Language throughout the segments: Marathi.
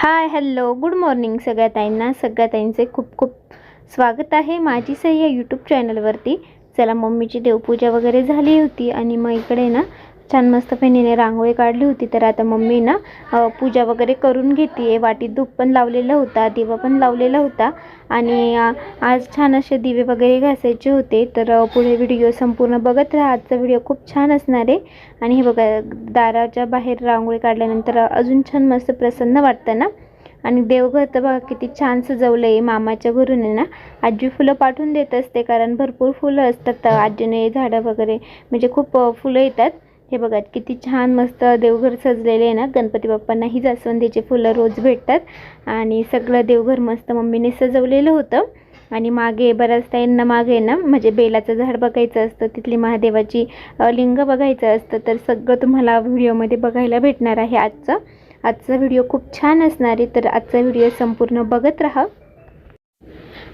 हाय हॅलो गुड मॉर्निंग सगळ्या ताईंना. सगळ्या ताईंचे खूप खूप स्वागत आहे माझी सही या यूट्यूब चॅनलवरती. चला, मम्मीची देवपूजा वगैरे झाली होती आणि मग इकडे ना छान मस्त पेनीने रांगोळी काढली होती. तर आता मम्मी ना पूजा वगैरे करून घेते. वाटीत धूप पण लावलेला होता, दिवा पण लावलेला होता आणि आज छान असे दिवे वगैरे घासायचे होते. तर पुढे व्हिडिओ संपूर्ण बघत राहा. आजचा व्हिडिओ खूप छान असणार आहे. आणि हे बघा, दाराच्या बाहेर रांगोळी काढल्यानंतर अजून छान मस्त प्रसन्न वाटतं ना. आणि देवघर तर बघा किती छान सजवलं आहे. मामाच्या घरून आहे ना आजी फुलं पाठवून देत असते, कारण भरपूर फुलं असतात आजीने. झाडं वगैरे म्हणजे खूप फुलं येतात. हे बघा किती छान मस्त देवघर सजलेले आहे ना. गणपती बाप्पांनाही जास्वंदीचे फुलं रोज भेटतात आणि सगळं देवघर मस्त मम्मीने सजवलेलं होतं. आणि मागे बऱ्याच ताईंना मागे ना म्हणजे बेलाचं झाड बघायचं असतं, तिथली महादेवाची लिंग बघायचं असतं. तर सगळं तुम्हाला व्हिडिओमध्ये बघायला भेटणार आहे. आजचा व्हिडिओ खूप छान असणार आहे, तर आजचा व्हिडिओ संपूर्ण बघत राहा.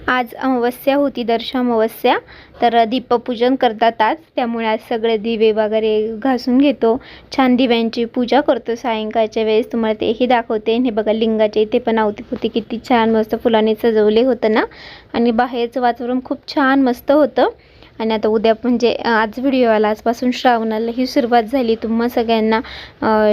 आज अमावस्या होती, दर्श अमावस्या. तर दीपपूजन करतात आज, त्यामुळे आज सगळे दिवे वगैरे घासून घेतो. छान दिव्यांची पूजा करतो सायंकाळच्या वेळेस. तुम्हाला तेही दाखवते. हे बघा, लिंगाचे इथे पण अवतीभोवती किती छान मस्त फुलांनी सजवले होतं ना. आणि बाहेरचं वातावरण खूप छान मस्त होतं. आणि आता उद्या म्हणजे आज व्हिडिओ आला, आजपासून श्रावणालाही सुरुवात झाली. तुम्हा सगळ्यांना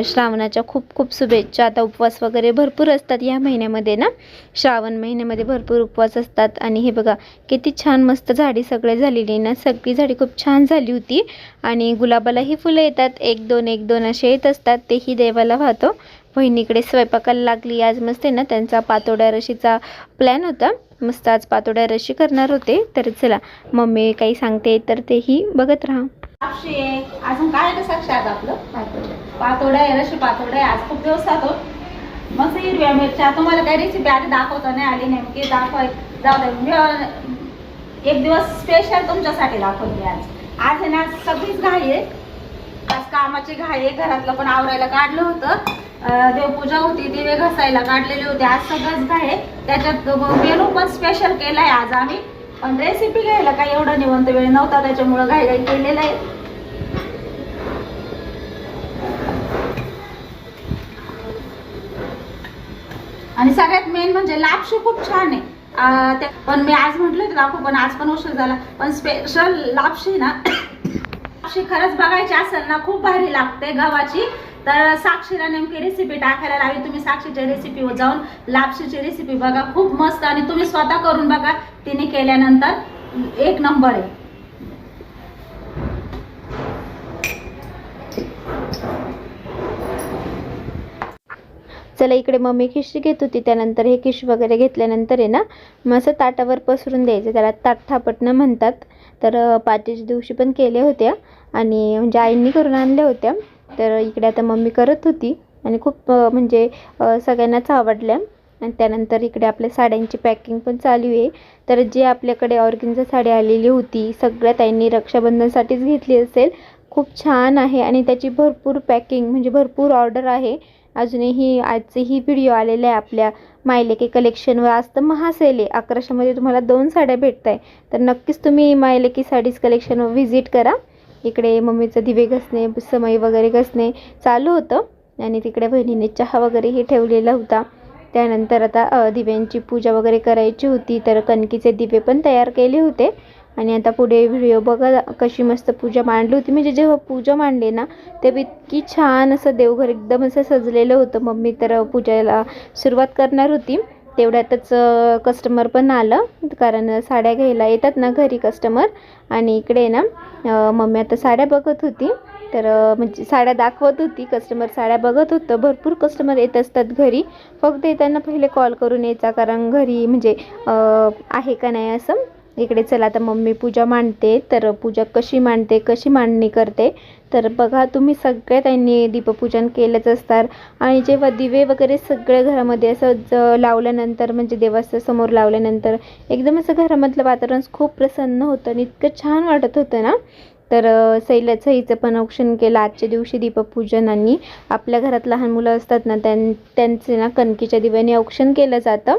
श्रावणाच्या खूप खूप शुभेच्छा. आता उपवास वगैरे भरपूर असतात या महिन्यामध्ये ना. श्रावण महिन्यामध्ये भरपूर उपवास असतात. आणि हे बघा किती छान मस्त झाडी सगळे झालेली ना. सगळी झाडी खूप छान झाली होती. आणि गुलाबालाही फुलं येतात, एक दोन असे येत असतात, तेही देवाला वाहतो. बहिणीकडे स्वयंपाकाला लागली. आज मस्त आहे ना त्यांचा पातोड्या रशीचा प्लॅन होता. मस्त आज पातोड्या रशी करणार होते. तर चला, मम्मी काही सांगते तर तेही बघत राहा. अजून काय साक्षात आपलं पातोड्या रशी पातोड्या आज खूप दिवस जातो. मस्त हिरव्या मिरच्या. तुम्हाला काही रेसिपी आधी दाखवता नाही आली, नेमकी दाखवाय जाऊ दे. एक दिवस स्पेशल तुमच्यासाठी दाखवते. आज आहे ना सगळीच घाई आहे. आज कामाची घाई आहे. घरातलं पण आवरायला काढलं होतं. देवपूजा होती, दिवे घासायला काढलेले होते. आज सगळंच घाई आहे. त्याच्यात मेनू पण स्पेशल केलाय आज आम्ही. पण रेसिपी घ्यायला काही एवढा निवंत वेळ नव्हता, त्याच्यामुळे घाई केलेलं आहे. आणि सगळ्यात मेन म्हणजे लापशी खूप छान आहे. पण मी आज म्हटलं होतं दाखवू, पण आज पण उशीर झाला. पण स्पेशल लापशी ना, लापशी खरंच बघायची असेल ना, खूप भारी लागते गव्हाची. तर साक्षीला नेमकी रेसिपी टाकायला लावी. तुम्ही साक्षीच्या रेसिपीवर जाऊन लापशीची रेसिपी बघा, खूप मस्त. आणि तुम्ही स्वतः करून बघा, तिने केल्यानंतर एक नंबर आहे. चला, इकडे मम्मी खिशी घेत होती. त्यानंतर हे खिशी वगैरे घेतल्यानंतर आहे ना मस्त ताटावर पसरून द्यायचं. त्याला ताट थापटणं म्हणतात. तर पाचीच्या दिवशी पण केल्या होत्या आणि म्हणजे आईंनी करून आणल्या होत्या. तर इकडे आता मम्मी करत होती आणि खूप म्हणजे सगळ्यांनाच आवडल्या. आणि त्यानंतर इकडे आपल्या साड्यांची पॅकिंग पण चालू आहे. तर जे आपल्याकडे ऑर्गेन्झा साडी आलेली होती, सगळ्या ताईंनी रक्षाबंधनसाठीच घेतली असेल. खूप छान आहे आणि त्याची भरपूर पॅकिंग म्हणजे भरपूर ऑर्डर आहे. अजूनही आजही व्हिडिओ आलेला आहे आपल्या मायलेकी कलेक्शनवर. आज तर महासेल आहे. 1100मध्ये तुम्हाला 2 साड्या भेटत आहे. तर नक्कीच तुम्ही मायलेकी साडीज कलेक्शनवर व्हिजिट करा. इकडे मम्मीचं दिवे घसणे, समई वगैरे घसणे चालू होतं. आणि तिकडे बहिणीने चहा वगैरेही ठेवलेला होता. त्यानंतर आता दिव्यांची पूजा वगैरे करायची होती. तर कणकीचे दिवे पण तयार केले होते. आणि आता पुढे व्हिडिओ बघा कशी मस्त पूजा मांडली होती. म्हणजे जेव्हा पूजा मांडली ना तेव्हा इतकी छान असं देवघर एकदम असं सजलेलं होतं. मम्मी तर पूजेला सुरुवात करणार होती, तेवढ्यातच कस्टमर पण आलं, कारण साड्या घ्यायला येतात ना घरी कस्टमर. आणि इकडे ना मम्मी आता साड्या बघत होती. तर म्हणजे साड्या दाखवत होती, कस्टमर साड्या बघत होतं. भरपूर कस्टमर येत असतात घरी. फक्त येताना पहिले कॉल करून यायचा, कारण घरी म्हणजे आहे का नाही असं. इकडे चला आता मम्मी पूजा मांडते. तर पूजा कशी मांडते, कशी मांडणी करते तर बघा तुम्ही. सगळ्या त्यांनी दीपपूजन केलंच असतात. आणि जेव्हा दिवे वगैरे सगळे घरामध्ये असं लावल्यानंतर, म्हणजे देवाच्या समोर लावल्यानंतर एकदम असं घरामधलं वातावरण खूप प्रसन्न होतं आणि इतकं छान वाटत होतं ना. तर सईचं पण औक्षण केलं आजच्या दिवशी दीपपूजन. आणि आपल्या घरात लहान मुलं असतात ना, त्यांचे ना कणकीच्या दिव्याने औक्षण केलं जातं.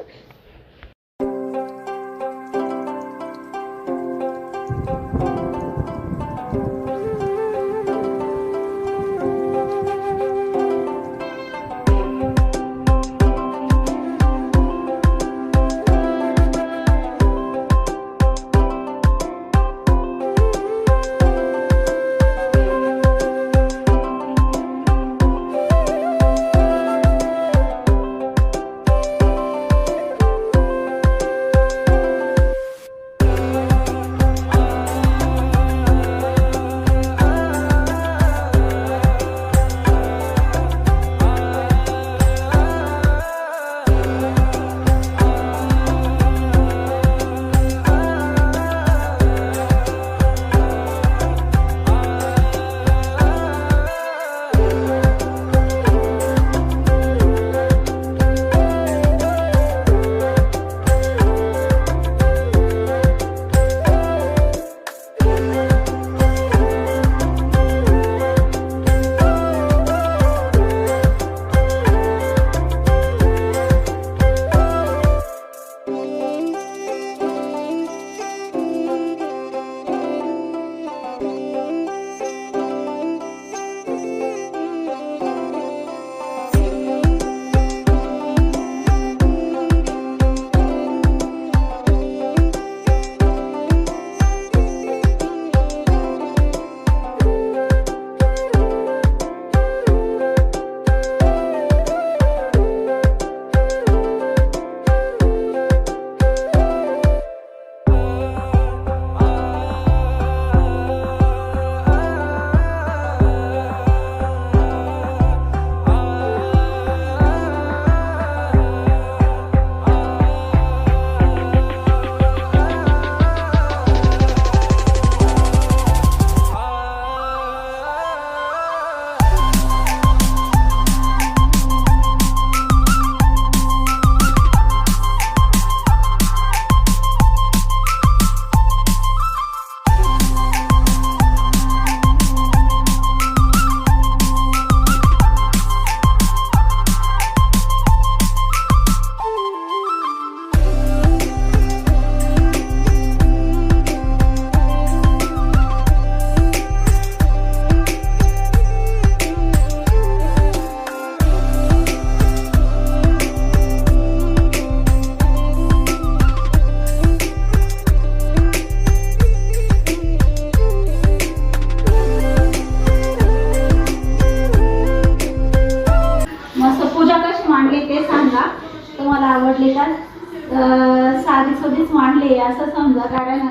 पूजा साधी सोधीच मांडली असं समजा, कारण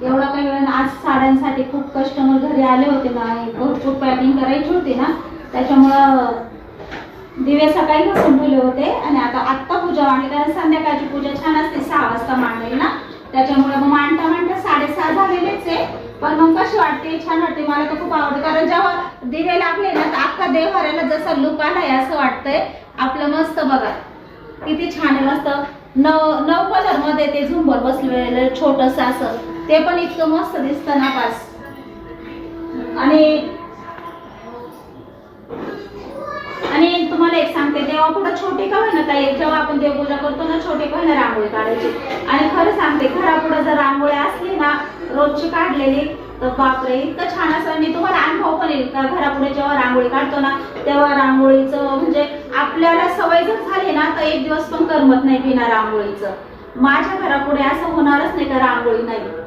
एवढा काही वेळ आज साड्यांसाठी खूप कस्टमर घरी आले होते ना, भरपूर पॅकिंग करायची होती ना, त्याच्यामुळं दिवे सकाळी घासून ठेवले होते आणि आत्ता पूजा मांडली, कारण संध्याकाळची पूजा छान असते 6 वाजता मांडली ना, त्याच्यामुळे मग मांडता 6:30 झालेलेच आहे. पण मग कशी वाटते, छान वाटते, मला तर खूप आवडते. कारण जेव्हा दिवे लागले ना तर अख्खा देवहाराला जसा लुक आलाय असं वाटतंय आपलं. मस्त बघा किती छान आहे, मस्त 9 कलर मध्ये ते झुंबर बसलेलं छोटस असं, ते पण इतकं मस्त दिसतं ना पास. आणि तुम्हाला एक सांगते, तेव्हा पुढे छोटे का होईना ताई, जेव्हा आपण देवपूजा करतो ना, छोटे का होईना रांगोळी काढायची. आणि खरं सांगते, घरापुढे जर रांगोळी असली ना रोजची काढलेली, तर बापरे इतकं छान असं. आणि तुम्हाला अनुभव पण येईल का, घरापुढे जेव्हा रांगोळी काढतो ना तेव्हा रांगोळीचं म्हणजे आपल्याला सवय जर झाली ना तर एक दिवस पण करमत नाही बिना रांगोळीचं. माझ्या घरापुढे असं होणारच नाही का रांगोळी नाही.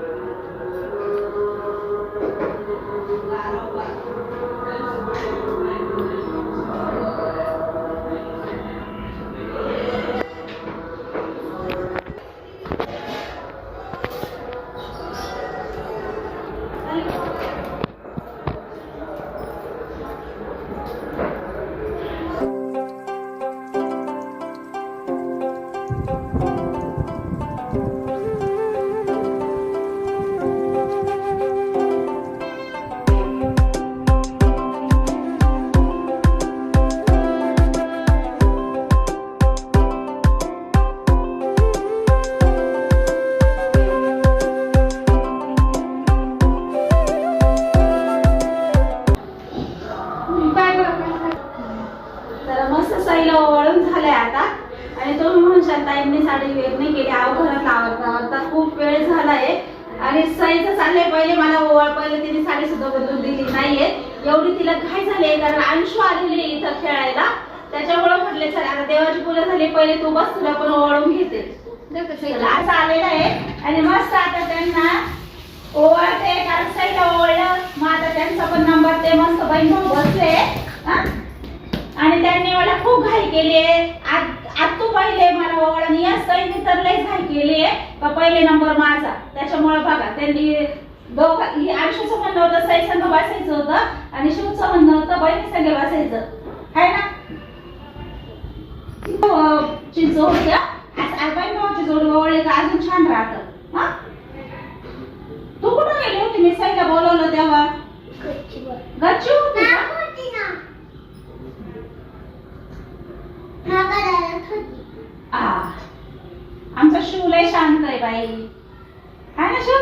तर मस्त सईला वळून झालंय आता. आणि तुम्ही म्हणशाल ताईंनी साडी वेअर नाही केली, आव घरात आवरता खूप वेळ झालाय. आणि सईचं चाललंय, पहिले मला ओवाळ, पहिले तिने साडी सुद्धा बदलून दिली नाहीये, एवढी तिला घाई झाली. कारण अंशू आलेली इथं खेळायला, त्याच्यामुळे म्हटले चल आता देवाची पूजा झाली, पहिले तू बस, तुला पण ओवाळून घेते. असं आलेलं आहे. आणि मस्त आता त्यांना ओवाळते, कारण सईला ओवाळलं मग आता त्यांचा पण नंबर ते मस्त बहीण भाऊ बसले. आणि त्यांनी मला खूप घाई केली आहे. आज तू पहिले मला ओवाळणी, या सईने तर लई घाई केली आहे का पहिले नंबर माझा. त्याच्यामुळे बघा त्यांनी दोघं, आयुष्याचं म्हणणं होतं सई संघ बसायचं होतं आणि शिवचं म्हणणं होतं बहिणी संघ बसायचं आहे ना. चिंच होत्या आज बहीण भाऊची जोडी ओवाळली का अजून छान राहतं. हा तू कुठं गेली होती, मी सईला बोलवलं तेव्हा गच्ची होती का? आमचा शिव लय शांत आहे बाई, आहे ना शिव.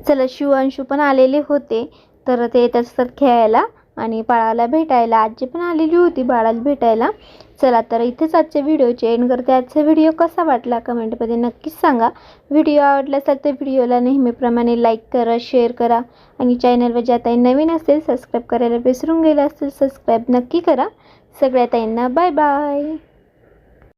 चला शिवांशू पण आलेले होते, तर ते येत असतात खेळायला आणि बाळाला भेटायला. आजी पण आलेली होती बाळाला भेटायला. चला तर इथेच आजच्या व्हिडिओची एंड करते. आजचा व्हिडिओ कसा वाटला कमेंटमध्ये नक्कीच सांगा. व्हिडिओ आवडला असेल तर व्हिडिओला नेहमीप्रमाणे लाईक करा, शेअर करा आणि चॅनलवर ज्या ताई नवीन असेल सबस्क्राईब करायला विसरून गेला असेल सबस्क्राईब नक्की करा. सगळ्या ताईंना बाय बाय.